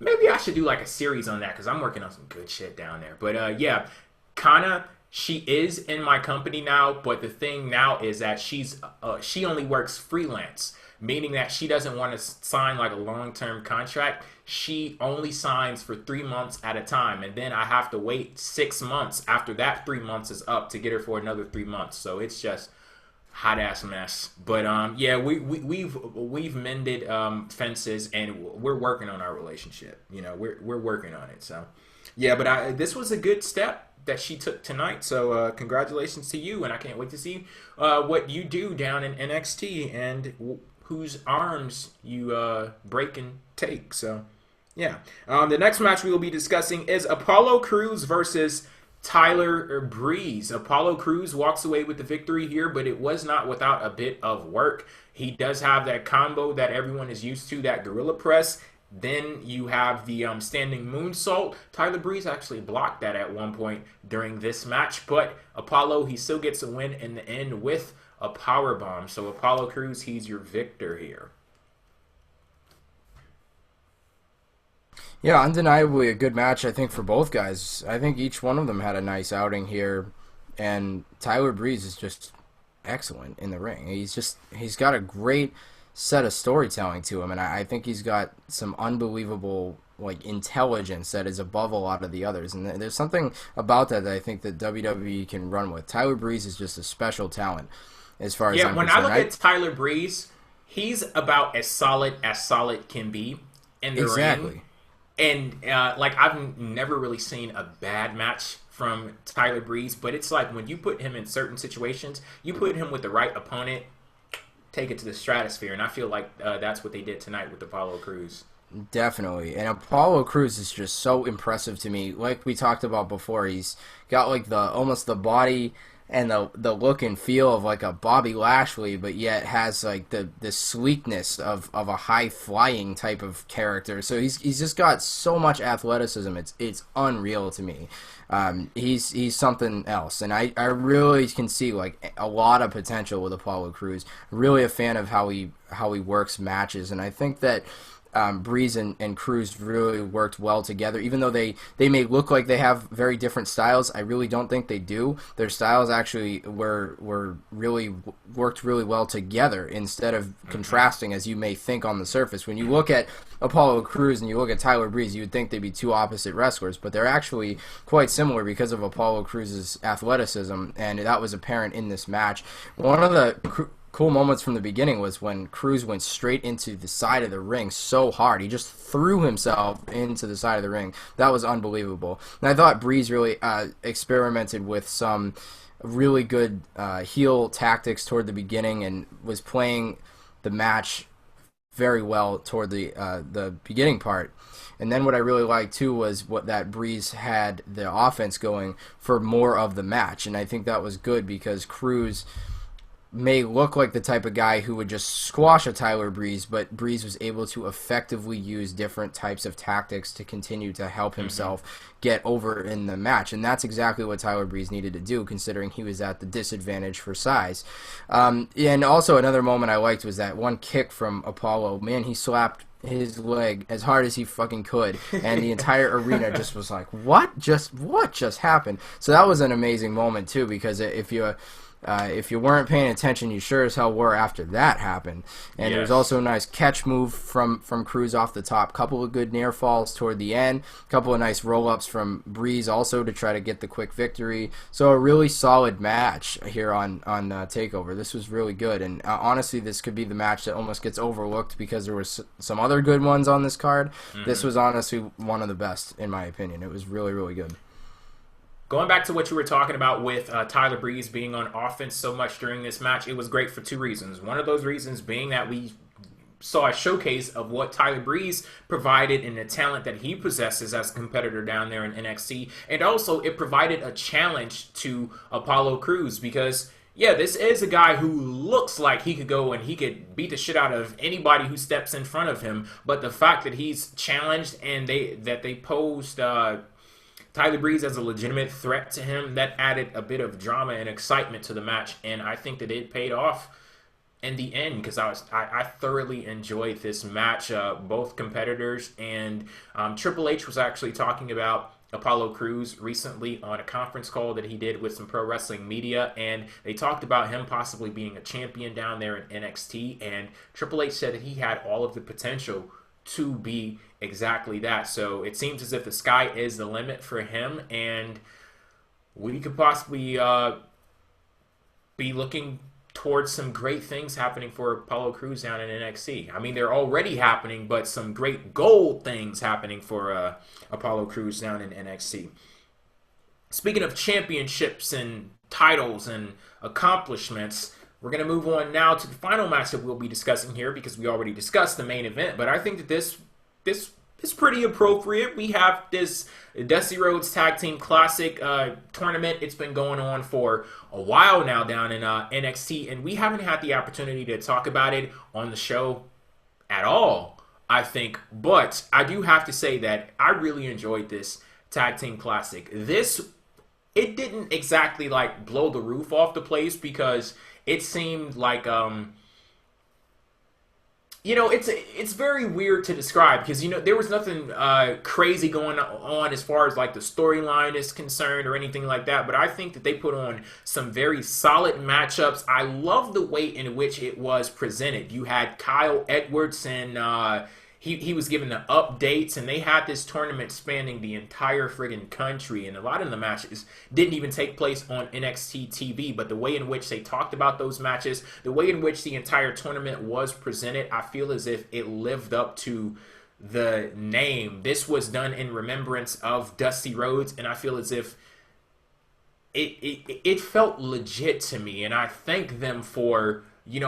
D: maybe I should do like a series on that, because I'm working on some good shit down there. But yeah, Kana, she is in my company now, but the thing now is that she only works freelance, meaning that she doesn't want to sign like a long-term contract. She only signs for 3 months at a time, and then I have to wait 6 months after that 3 months is up to get her for another 3 months. So it's just hot-ass mess. But yeah, we've mended fences, and we're working on our relationship. We're working on it. So yeah, but this was a good step that she took tonight, so congratulations to you, and I can't wait to see what you do down in NXT and whose arms you break and take. So yeah, the next match we will be discussing is Apollo Crews versus Tyler Breeze. Apollo Crews walks away with the victory here, but it was not without a bit of work. He does have that combo that everyone is used to, that gorilla press. Then you have the standing moonsault. Tyler Breeze actually blocked that at one point during this match, but Apollo, he still gets a win in the end with a power bomb. So Apollo Crews, he's your victor here.
E: Yeah, undeniably a good match, I think, for both guys. I think each one of them had a nice outing here, and Tyler Breeze is just excellent in the ring. He's got a great set of storytelling to him, and I think he's got some unbelievable intelligence that is above a lot of the others, and there's something about that I think that WWE can run with. Tyler Breeze is just a special talent as far as I'm
D: when
E: concerned.
D: I look at Tyler Breeze, he's about as solid can be in the ring. And I've never really seen a bad match from Tyler Breeze, but it's like when you put him in certain situations, you put him with the right opponent, take it to the stratosphere, and I feel like that's what they did tonight with Apollo Crews.
E: Definitely, and Apollo Crews is just so impressive to me. Like we talked about before, he's got almost the body and the look and feel of a Bobby Lashley, but yet has the sleekness of a high flying type of character. So he's just got so much athleticism. It's unreal to me. He's something else, and I really can see a lot of potential with Apollo Crews. Really a fan of how he works matches, and I think that Breeze and Crews really worked well together. Even though they may look like they have very different styles, I really don't think they do. Their styles actually were really worked really well together instead of contrasting as you may think on the surface. When you look at Apollo Crews and you look at Tyler Breeze, you would think they'd be two opposite wrestlers, but they're actually quite similar because of Apollo Crews' athleticism, and that was apparent in this match. One of the cool moments from the beginning was when Crews went straight into the side of the ring so hard. He just threw himself into the side of the ring. That was unbelievable. And I thought Breeze really experimented with some really good heel tactics toward the beginning and was playing the match very well toward the beginning part. And then what I really liked too was that Breeze had the offense going for more of the match, and I think that was good because Crews may look like the type of guy who would just squash a Tyler Breeze, but Breeze was able to effectively use different types of tactics to continue to help himself get over in the match, and that's exactly what Tyler Breeze needed to do, considering he was at the disadvantage for size. And also another moment I liked was that one kick from Apollo. Man, he slapped his leg as hard as he fucking could, and the entire arena just was like, what just happened? So that was an amazing moment too, because if you weren't paying attention, you sure as hell were after that happened. And there was also a nice catch move from Crews off the top. Couple of good near falls toward the end. Couple of nice roll-ups from Breeze also to try to get the quick victory. So a really solid match here on TakeOver. This was really good. And honestly, this could be the match that almost gets overlooked because there was some other good ones on this card. This was honestly one of the best, in my opinion. It was really, really good.
D: Going back to what you were talking about with Tyler Breeze being on offense so much during this match, it was great for two reasons. One of those reasons being that we saw a showcase of what Tyler Breeze provided and the talent that he possesses as a competitor down there in NXT. And also, it provided a challenge to Apollo Crews because, yeah, this is a guy who looks like he could go and he could beat the shit out of anybody who steps in front of him. But the fact that he's challenged and they posed Tyler Breeze as a legitimate threat to him, that added a bit of drama and excitement to the match, and I think that it paid off in the end because I thoroughly enjoyed this match. Both competitors, and Triple H was actually talking about Apollo Crews recently on a conference call that he did with some pro wrestling media, and they talked about him possibly being a champion down there in NXT, and Triple H said that he had all of the potential to be exactly that. So it seems as if the sky is the limit for him, and we could possibly be looking towards some great things happening for Apollo Crews down in NXT. I mean, they're already happening, but some great gold things happening for Apollo Crews down in NXT. Speaking of championships and titles and accomplishments, we're going to move on now to the final match that we'll be discussing here because we already discussed the main event. But I think that this is pretty appropriate. We have this Dusty Rhodes Tag Team Classic tournament. It's been going on for a while now down in NXT, and we haven't had the opportunity to talk about it on the show at all, I think. But I do have to say that I really enjoyed this Tag Team Classic. It didn't exactly like blow the roof off the place, because it seemed like it's very weird to describe, because there was nothing crazy going on as far as like the storyline is concerned or anything like that. But I think that they put on some very solid matchups. I love the way in which it was presented. You had Kyle Edwards, and he was given the updates, and they had this tournament spanning the entire friggin' country, and a lot of the matches didn't even take place on NXT TV, but the way in which they talked about those matches, the way in which the entire tournament was presented, I feel as if it lived up to the name. This was done in remembrance of Dusty Rhodes, and I feel as if it felt legit to me, and I thank them for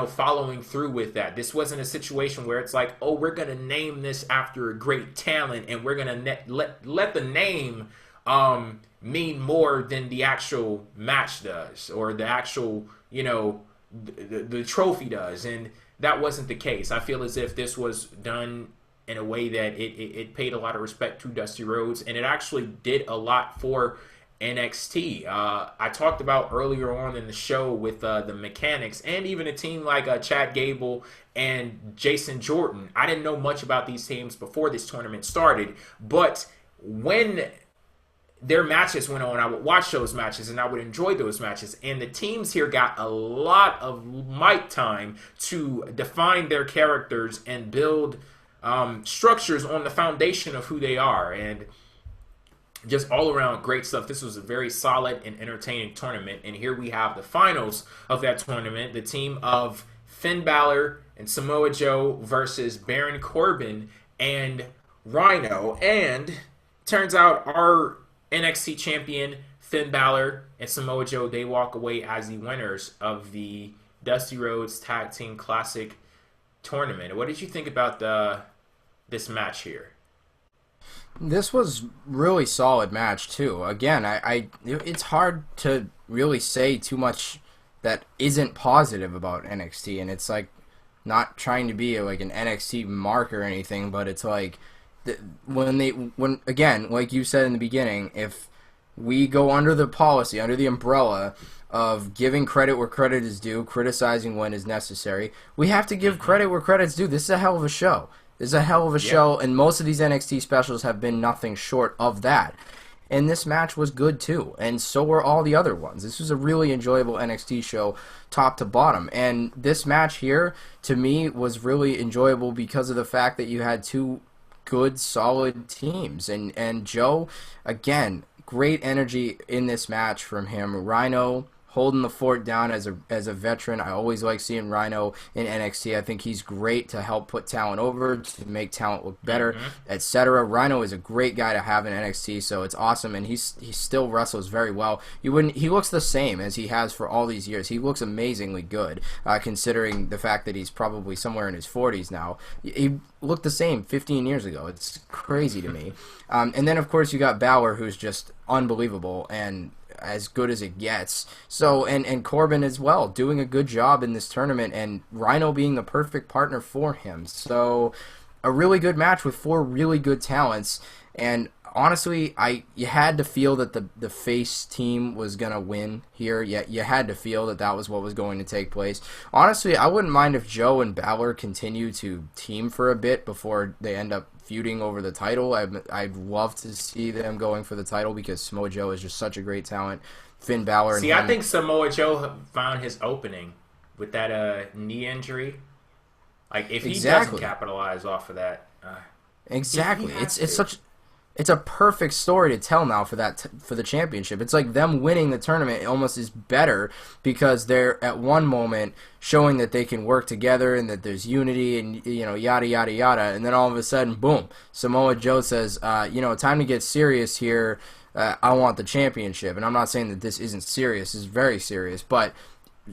D: following through with that. This wasn't a situation where it's like, oh, we're going to name this after a great talent, and we're going to let the name mean more than the actual match does, or the actual, the trophy does. And that wasn't the case. I feel as if this was done in a way that it paid a lot of respect to Dusty Rhodes, and it actually did a lot for NXT. I talked about earlier on in the show with the mechanics, and even a team like Chad Gable and Jason Jordan. I didn't know much about these teams before this tournament started, but when their matches went on, I would watch those matches and I would enjoy those matches. And the teams here got a lot of mic time to define their characters and build structures on the foundation of who they are. And just all around great stuff. This was a very solid and entertaining tournament. And here we have the finals of that tournament. The team of Finn Bálor and Samoa Joe versus Baron Corbin and Rhyno. And turns out our NXT champion, Finn Bálor and Samoa Joe, they walk away as the winners of the Dusty Rhodes Tag Team Classic tournament. What did you think about this match here?
E: This was really solid match too. Again, it's hard to really say too much that isn't positive about NXT, and it's like not trying to be like an NXT mark or anything, but it's like when again, like you said in the beginning, if we go under the policy, under the umbrella of giving credit where credit is due, criticizing when is necessary, we have to give credit where credit's due. This is a hell of a show. This is a hell of a show, and most of these NXT specials have been nothing short of that. And this match was good too, and so were all the other ones. This was a really enjoyable NXT show, top to bottom. And this match here, to me, was really enjoyable because of the fact that you had two good, solid teams. And Joe, again, great energy in this match from him. Rhyno holding the fort down as a veteran. I always like seeing Rhyno in NXT. I think he's great to help put talent over, to make talent look better, etc. Rhyno is a great guy to have in NXT, so it's awesome, and he still wrestles very well. He looks the same as he has for all these years. He looks amazingly good, considering the fact that he's probably somewhere in his 40s now. He looked the same 15 years ago. It's crazy to me. And then, of course, you got Bálor, who's just unbelievable and as good as it gets. So, and Corbin as well, doing a good job in this tournament, and Rhyno being the perfect partner for him. So, a really good match with four really good talents. And honestly, you had to feel that the face team was going to win here. You had to feel that was what was going to take place. Honestly, I wouldn't mind if Joe and Bálor continue to team for a bit before they end up feuding over the title. I'd love to see them going for the title because Samoa Joe is just such a great talent. Finn Bálor.
D: See, I think Samoa Joe found his opening with that knee injury. Like, if he doesn't capitalize off of that,
E: exactly, it's a perfect story to tell now for the championship. It's like them winning the tournament almost is better because they're at one moment showing that they can work together and that there's unity and yada yada yada, and then all of a sudden, boom, Samoa Joe says, time to get serious here. I want the championship, and I'm not saying that this isn't serious. It's very serious, but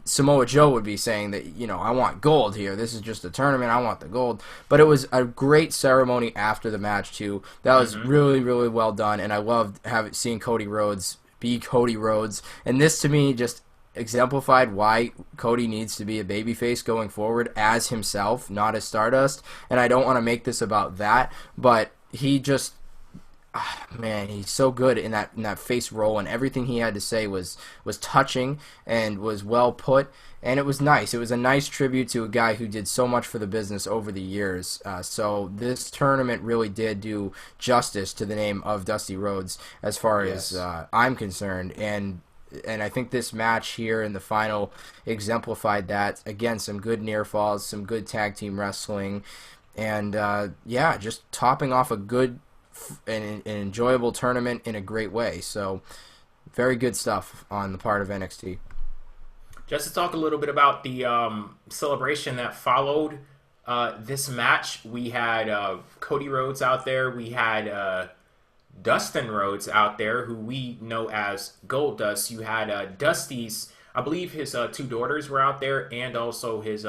E: Samoa Joe would be saying that, I want gold here. This is just a tournament. I want the gold. But it was a great ceremony after the match, too. That was really, really well done, and I loved seeing Cody Rhodes be Cody Rhodes. And this, to me, just exemplified why Cody needs to be a babyface going forward as himself, not as Stardust. And I don't want to make this about that, but he just... man, he's so good in that face role, and everything he had to say was touching and was well put, and it was nice. It was a nice tribute to a guy who did so much for the business over the years. So this tournament really did do justice to the name of Dusty Rhodes as far as I'm concerned, and I think this match here in the final exemplified that. Again, some good near falls, some good tag team wrestling, and just topping off a good an enjoyable tournament in a great way. So very good stuff on the part of NXT.
D: Just to talk a little bit about the celebration that followed this match, we had Cody Rhodes out there. We had Dustin Rhodes out there, who we know as Goldust. You had Dusty's, I believe his two daughters were out there, and also his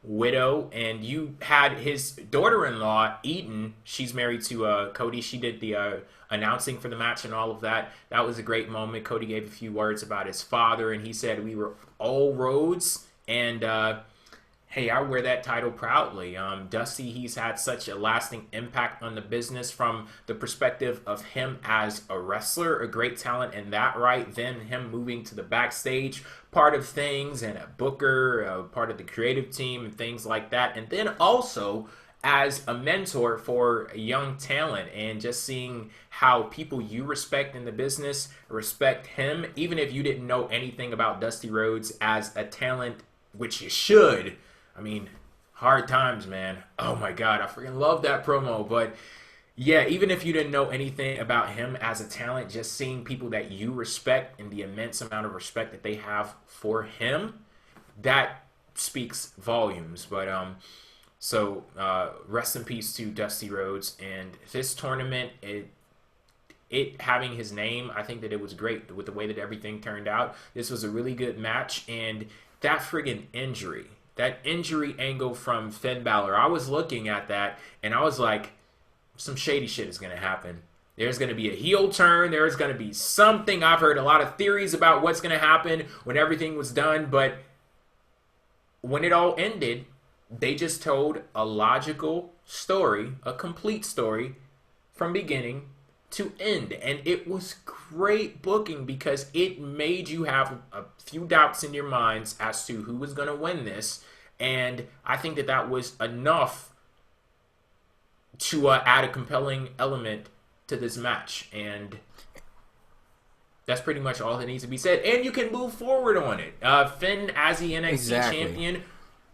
D: widow, and you had his daughter-in-law Eden. She's married to Cody. She did the announcing for the match and all of that. That was a great moment. Cody gave a few words about his father, and he said we were all Rhodes, and hey, I wear that title proudly. Dusty, he's had such a lasting impact on the business from the perspective of him as a wrestler, a great talent in that right, then him moving to the backstage part of things and a booker, part of the creative team and things like that, and then also as a mentor for a young talent, and just seeing how people you respect in the business respect him, even if you didn't know anything about Dusty Rhodes as a talent, which you should. I mean, hard times, man. Oh my God, I freaking love that promo. But yeah, even if you didn't know anything about him as a talent, just seeing people that you respect and the immense amount of respect that they have for him, that speaks volumes. But so rest in peace to Dusty Rhodes. And this tournament, it having his name, I think that it was great with the way that everything turned out. This was a really good match, and that friggin' injury. That injury angle from Finn Bálor, I was looking at that, and I was like, some shady shit is going to happen. There's going to be a heel turn. There's going to be something. I've heard a lot of theories about what's going to happen when everything was done, but when it all ended, they just told a logical story, a complete story, from beginning to end. And it was great booking because it made you have a few doubts in your minds as to who was going to win this. And I think that that was enough to add a compelling element to this match. And that's pretty much all that needs to be said. And you can move forward on it. Finn as the NXT champion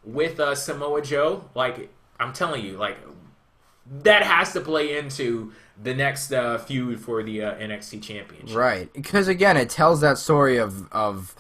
D: with Samoa Joe. Like, I'm telling you, like, that has to play into the next feud for the NXT championship.
E: Right. Because, again, it tells that story of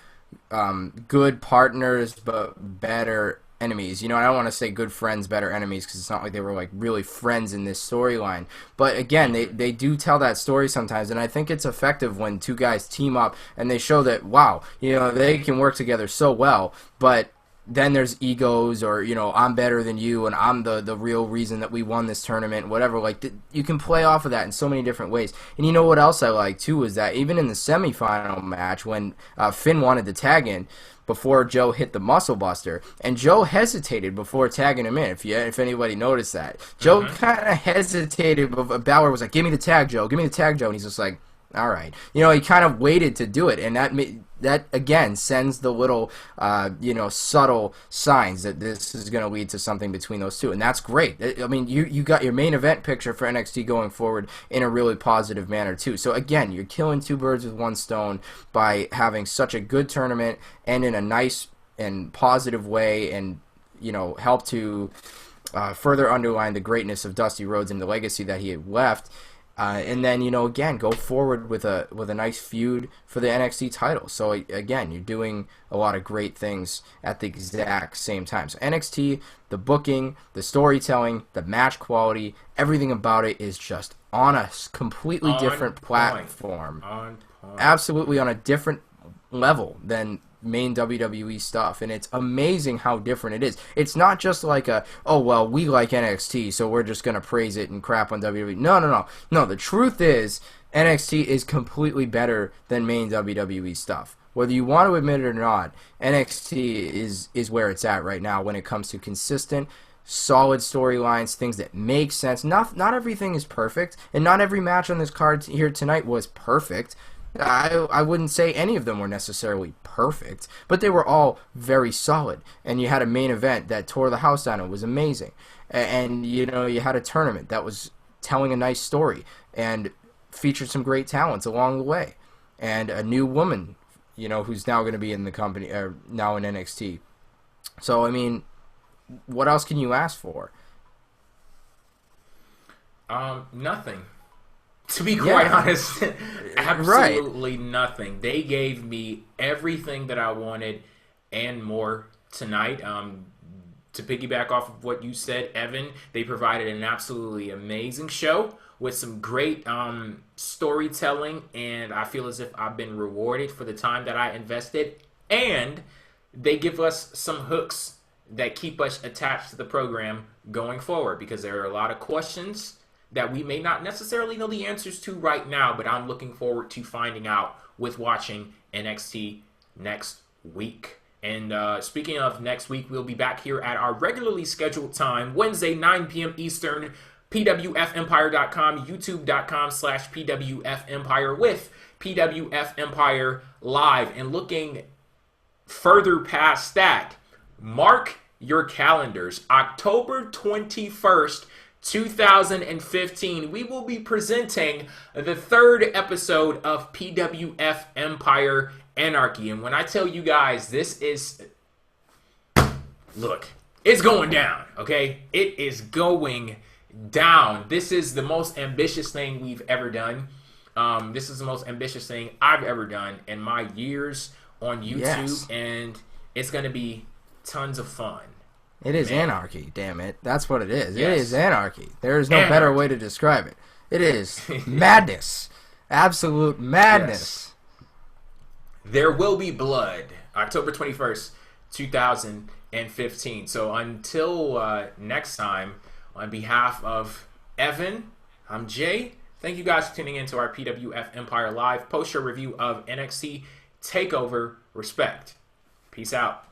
E: good partners but better enemies. I don't want to say good friends, better enemies, because it's not like they were like really friends in this storyline. But again, they do tell that story sometimes, and I think it's effective when two guys team up and they show that, wow, they can work together so well, but then there's egos, or I'm better than you and I'm the real reason that we won this tournament, whatever. Like, you can play off of that in so many different ways. And you know what else I like too is that even in the semifinal match when Finn wanted to tag in before Joe hit the muscle buster, and Joe hesitated before tagging him in, if anybody noticed that. Joe kind of hesitated, but Bálor was like, give me the tag, Joe, and he's just like, all right. He kind of waited to do it, and that again sends the little, subtle signs that this is going to lead to something between those two, and that's great. I mean, you got your main event picture for NXT going forward in a really positive manner too. So again, you're killing two birds with one stone by having such a good tournament and in a nice and positive way, and help to further underline the greatness of Dusty Rhodes and the legacy that he had left. And then, again, go forward with a nice feud for the NXT title. So, again, you're doing a lot of great things at the exact same time. So, NXT, the booking, the storytelling, the match quality, everything about it is just on a completely different platform.
D: On point.
E: Absolutely on a different level than main WWE stuff, and it's amazing how different it is. It's not just like oh well, we like NXT, so we're just gonna praise it and crap on WWE. No. The truth is NXT is completely better than main WWE stuff. Whether you want to admit it or not, NXT is where it's at right now when it comes to consistent, solid storylines, things that make sense. Not everything is perfect, and not every match on this card here tonight was perfect. I wouldn't say any of them were necessarily perfect, but they were all very solid. And you had a main event that tore the house down. It was amazing. And, you had a tournament that was telling a nice story and featured some great talents along the way. And a new woman, who's now going to be in the company, or now in NXT. So, I mean, what else can you ask for?
D: Nothing. To be quite honest, absolutely nothing. They gave me everything that I wanted and more tonight. To piggyback off of what you said, Evan, they provided an absolutely amazing show with some great storytelling, and I feel as if I've been rewarded for the time that I invested. And they give us some hooks that keep us attached to the program going forward, because there are a lot of questions that we may not necessarily know the answers to right now, but I'm looking forward to finding out with watching NXT next week. And speaking of next week, we'll be back here at our regularly scheduled time, Wednesday, 9 p.m. Eastern, pwfempire.com, youtube.com/pwfempire with PWF Empire Live. And looking further past that, mark your calendars. October 21st, 2015, we will be presenting the third episode of PWF Empire Anarchy. And when I tell you guys, this is... Look, it's going down, okay? It is going down. This is the most ambitious thing we've ever done. This is the most ambitious thing I've ever done in my years on YouTube. Yes. And it's going to be tons of fun.
E: It is anarchy, damn it. That's what it is. Yes. It is anarchy. There is no better way to describe it. It is madness. Absolute madness.
D: Yes. There will be blood. October 21st, 2015. So until next time, on behalf of Evan, I'm Jay. Thank you guys for tuning in to our PWF Empire Live post-show review of NXT TakeOver. Respect. Peace out.